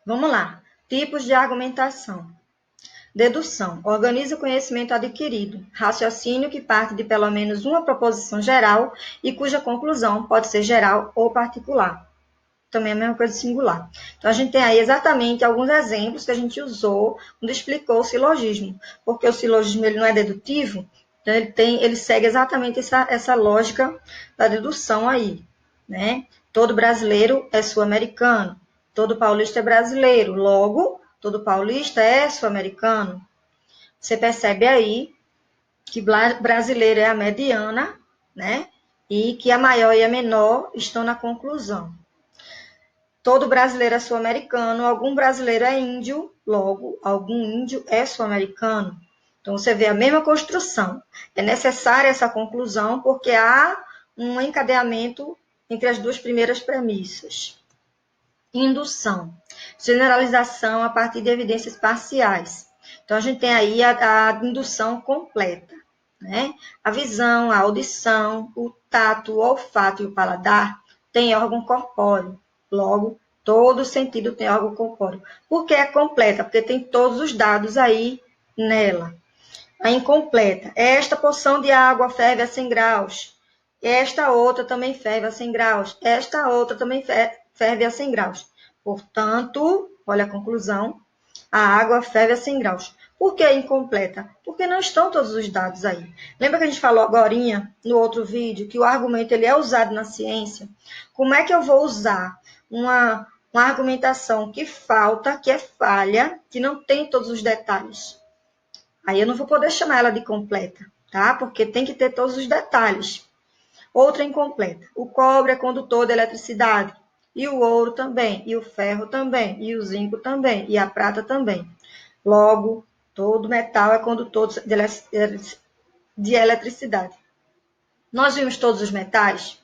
Vamos lá. Tipos de argumentação. Dedução. Organiza o conhecimento adquirido. Raciocínio que parte de pelo menos uma proposição geral e cuja conclusão pode ser geral ou particular. Também é a mesma coisa singular. Então, a gente tem aí exatamente alguns exemplos que a gente usou quando explicou o silogismo. Porque o silogismo ele não é dedutivo, então ele segue exatamente essa lógica da dedução aí, né? Todo brasileiro é sul-americano. Todo paulista é brasileiro. Logo, todo paulista é sul-americano. Você percebe aí que brasileiro é a mediana, né? E que a maior e a menor estão na conclusão. Todo brasileiro é sul-americano, algum brasileiro é índio, logo, algum índio é sul-americano. Então, você vê a mesma construção. É necessária essa conclusão porque há um encadeamento entre as duas primeiras premissas. Indução. Generalização a partir de evidências parciais. Então, a gente tem aí a indução completa, né? A visão, a audição, o tato, o olfato e o paladar têm órgão corpóreo. Logo, todo sentido tem órgão corpóreo. Por que é completa? Porque tem todos os dados aí nela. A incompleta. Esta porção de água ferve a 100 graus. Esta outra também ferve a 100 graus. Esta outra também ferve a 100 graus. Portanto, olha a conclusão, a água ferve a 100 graus. Por que é incompleta? Porque não estão todos os dados aí. Lembra que a gente falou agorinha, no outro vídeo, que o argumento ele é usado na ciência? Como é que eu vou usar uma argumentação que falta, que é falha, que não tem todos os detalhes? Aí eu não vou poder chamar ela de completa, tá? Porque tem que ter todos os detalhes. Outra incompleta. O cobre é condutor de eletricidade. E o ouro também. E o ferro também. E o zinco também. E a prata também. Logo, todo metal é condutor de eletricidade. Nós vimos todos os metais?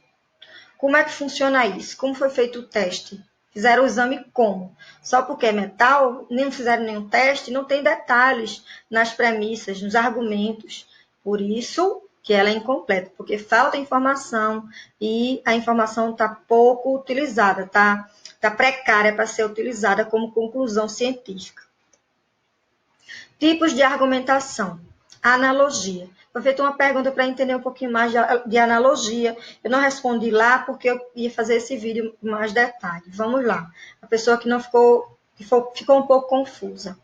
Como é que funciona isso? Como foi feito o teste? Fizeram o exame como? Só porque é metal, nem fizeram nenhum teste, não tem detalhes nas premissas, nos argumentos. Por isso que ela é incompleta, porque falta informação e a informação está pouco utilizada, tá precária para ser utilizada como conclusão científica. Tipos de argumentação. Analogia. Foi feita uma pergunta para entender um pouquinho mais de analogia. Eu não respondi lá porque eu ia fazer esse vídeo com mais detalhe. Vamos lá. A pessoa que não ficou um pouco confusa.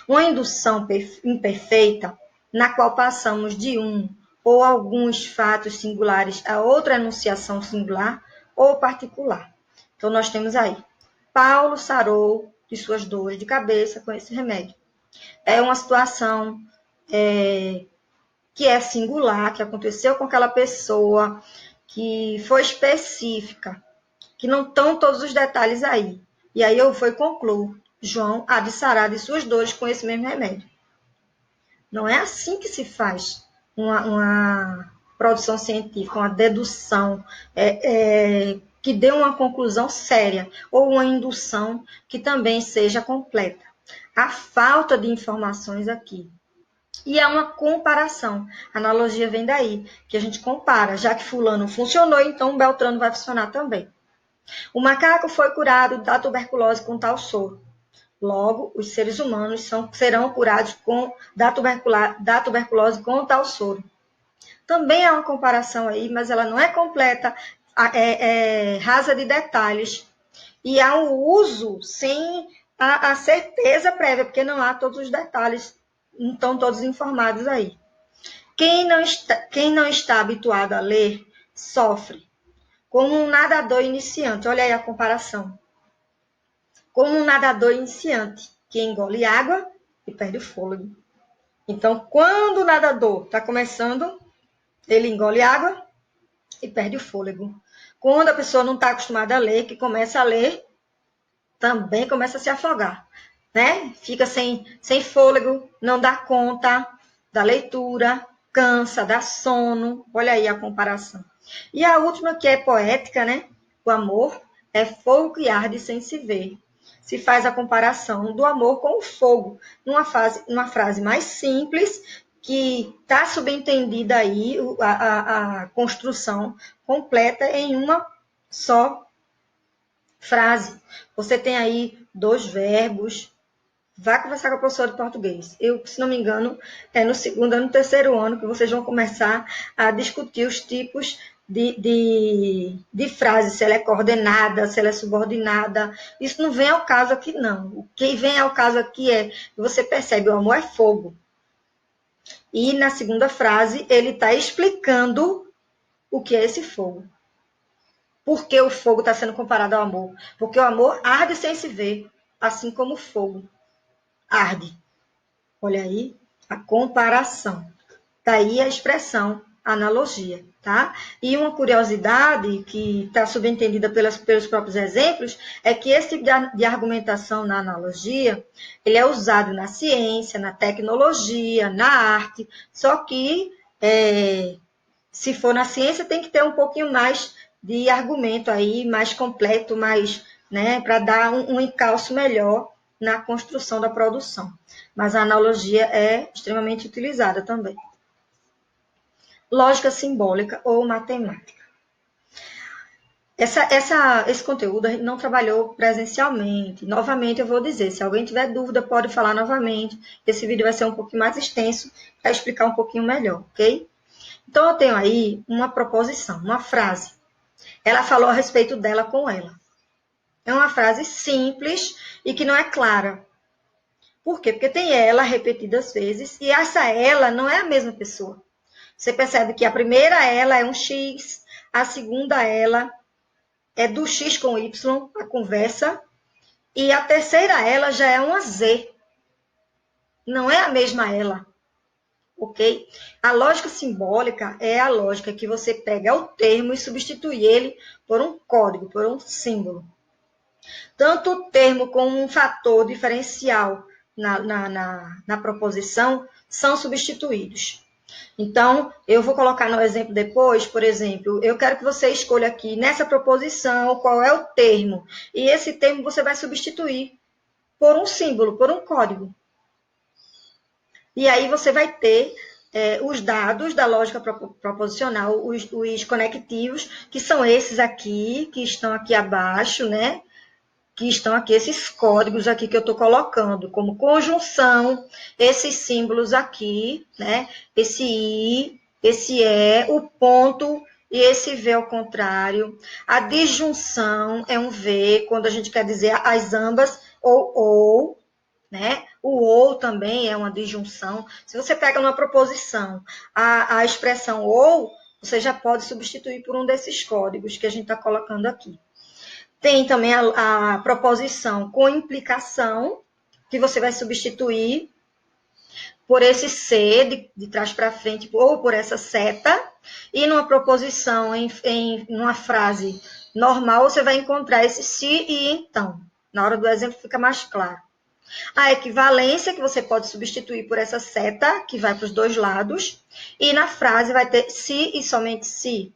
Uma indução imperfeita, na qual passamos de um ou alguns fatos singulares a outra enunciação singular ou particular. Então, nós temos aí. Paulo sarou de suas dores de cabeça com esse remédio. É uma situação que é singular, que aconteceu com aquela pessoa, que foi específica, que não estão todos os detalhes aí. E aí eu vou e concluo. João há de sarar de suas dores com esse mesmo remédio. Não é assim que se faz uma produção científica, uma dedução que dê uma conclusão séria, ou uma indução que também seja completa. A falta de informações aqui. E é uma comparação. A analogia vem daí, que a gente compara. Já que fulano funcionou, então o Beltrano vai funcionar também. O macaco foi curado da tuberculose com tal soro. Logo, os seres humanos serão curados da tuberculose com tal soro. Também há uma comparação aí, mas ela não é completa, rasa de detalhes. E há um uso sem a certeza prévia, porque não há todos os detalhes, não estão todos informados aí. Quem não está habituado a ler, sofre. Como um nadador iniciante. Olha aí a comparação. Como um nadador iniciante, que engole água e perde o fôlego. Então, quando o nadador está começando, ele engole água e perde o fôlego. Quando a pessoa não está acostumada a ler, que começa a ler, também começa a se afogar, né? Fica sem fôlego, não dá conta da leitura, cansa, dá sono. Olha aí a comparação. E a última, que é poética, né? O amor é fogo que arde sem se ver. Se faz a comparação do amor com o fogo, numa frase mais simples, que está subentendida aí a construção completa em uma só frase. Você tem aí 2 verbos. Vá conversar com a professora de português. Eu, se não me engano, é no segundo ano, no terceiro ano, que vocês vão começar a discutir os tipos de frase, se ela é coordenada, se ela é subordinada. Isso não vem ao caso aqui, não. O que vem ao caso aqui é que você percebe, o amor é fogo. E na segunda frase, ele está explicando o que é esse fogo. Por que o fogo está sendo comparado ao amor? Porque o amor arde sem se ver, assim como o fogo arde. Olha aí a comparação. Daí a expressão analogia, tá? E uma curiosidade que está subentendida pelos próprios exemplos é que esse tipo de argumentação na analogia, ele é usado na ciência, na tecnologia, na arte, só que se for na ciência tem que ter um pouquinho mais de argumento aí, mais completo, mais, né, para dar um encalço melhor na construção da produção. Mas a analogia é extremamente utilizada também. Lógica simbólica ou matemática. Esse conteúdo a gente não trabalhou presencialmente. Novamente, eu vou dizer, se alguém tiver dúvida, pode falar novamente. Esse vídeo vai ser um pouquinho mais extenso para explicar um pouquinho melhor, ok? Então, eu tenho aí uma proposição, uma frase. Ela falou a respeito dela com ela. É uma frase simples e que não é clara. Por quê? Porque tem ela repetidas vezes e essa ela não é a mesma pessoa. Você percebe que a primeira ela é um X, a segunda ela é do X com Y, a conversa, e a terceira ela já é uma Z. Não é a mesma ela, ok? A lógica simbólica é a lógica que você pega o termo e substitui ele por um código, por um símbolo. Tanto o termo como um fator diferencial na proposição são substituídos. Então, eu vou colocar no exemplo depois, por exemplo, eu quero que você escolha aqui nessa proposição qual é o termo. E esse termo você vai substituir por um símbolo, por um código. E aí você vai ter os dados da lógica proposicional, os conectivos, que são esses aqui, que estão aqui abaixo, né? Que estão aqui, esses códigos aqui que eu estou colocando, como conjunção, esses símbolos aqui, né? Esse I, esse E, o ponto e esse V ao contrário. A disjunção é um V, quando a gente quer dizer as ambas, ou, né? O ou também é uma disjunção. Se você pega numa proposição a expressão ou, você já pode substituir por um desses códigos que a gente está colocando aqui. Tem também a proposição com implicação, que você vai substituir por esse ser de trás para frente, ou por essa seta. E numa proposição, numa frase normal, você vai encontrar esse se e então. Na hora do exemplo fica mais claro. A equivalência, que você pode substituir por essa seta, que vai para os dois lados. E na frase vai ter se e somente se.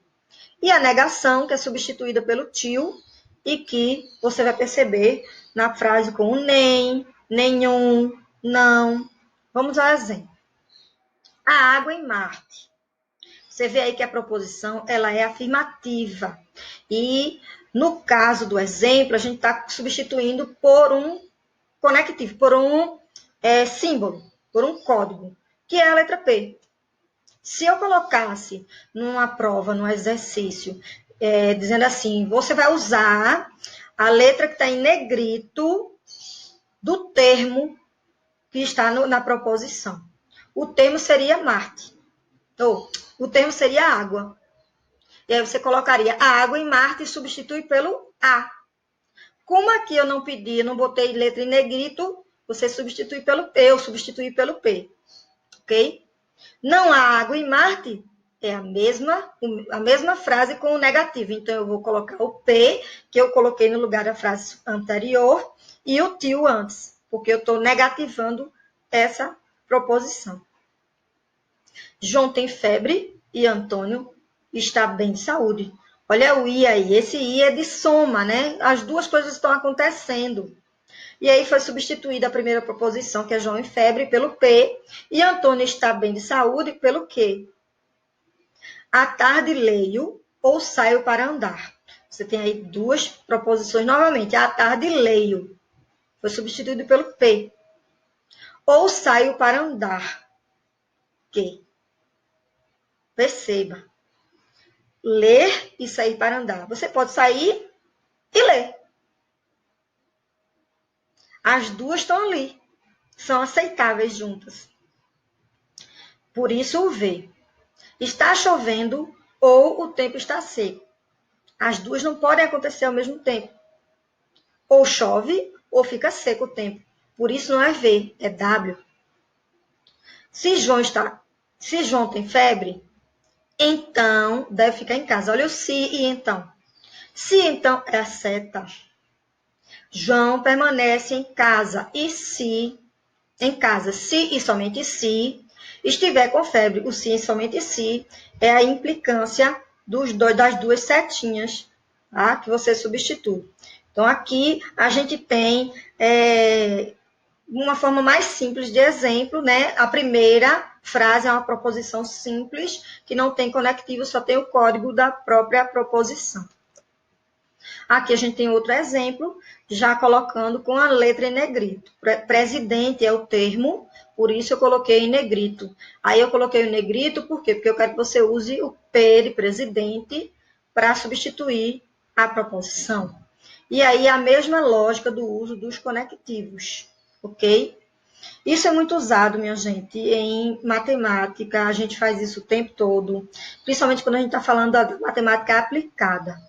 E a negação, que é substituída pelo tio, e que você vai perceber na frase com o nem, nenhum, não. Vamos ao exemplo. A água em Marte. Você vê aí que a proposição ela é afirmativa. E no caso do exemplo, a gente está substituindo por um conectivo, por um símbolo, por um código, que é a letra P. Se eu colocasse numa prova, num exercício, dizendo assim, você vai usar a letra que está em negrito do termo que está na proposição. O termo seria Marte. Ou, o termo seria água. E aí você colocaria a água em Marte e substitui pelo A. Como aqui eu não pedi, não botei letra em negrito, você substitui pelo P, eu substituí pelo P. Ok? Não há água em Marte? É a mesma frase com o negativo. Então, eu vou colocar o P, que eu coloquei no lugar da frase anterior, e o tio antes, porque eu estou negativando essa proposição. João tem febre e Antônio está bem de saúde. Olha o I aí. Esse I é de soma, né? As duas coisas estão acontecendo. E aí foi substituída a primeira proposição, que é João em febre, pelo P, e Antônio está bem de saúde, pelo Q. À tarde leio ou saio para andar. Você tem aí duas proposições novamente. À tarde leio. foi substituído pelo P. Ou saio para andar. Que? Perceba. Ler e sair para andar. Você pode sair e ler. As duas estão ali. São aceitáveis juntas. Por isso o V. Está chovendo ou o tempo está seco. As duas não podem acontecer ao mesmo tempo. Ou chove ou fica seco o tempo. Por isso não é V, é W. Se João tem febre, então deve ficar em casa. Olha o se e então. Se então é a seta. João permanece em casa. E se, em casa, se e somente se, estiver com febre, o se e somente se, é a implicância das duas setinhas, tá? Que você substitui. Então, aqui a gente tem uma forma mais simples de exemplo, né? A primeira frase é uma proposição simples, que não tem conectivo, só tem o código da própria proposição. Aqui a gente tem outro exemplo, já colocando com a letra em negrito. Presidente é o termo, por isso eu coloquei em negrito. Aí eu coloquei o negrito, por quê? Porque eu quero que você use o P de presidente para substituir a proposição. E aí a mesma lógica do uso dos conectivos, ok? Isso é muito usado, minha gente, em matemática, a gente faz isso o tempo todo, principalmente quando a gente está falando da matemática aplicada,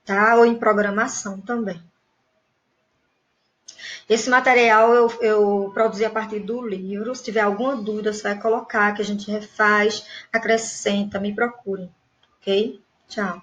tá? Ou em programação também. Esse material eu produzi a partir do livro. Se tiver alguma dúvida, você vai colocar, que a gente refaz, acrescenta, me procure. Ok? Tchau.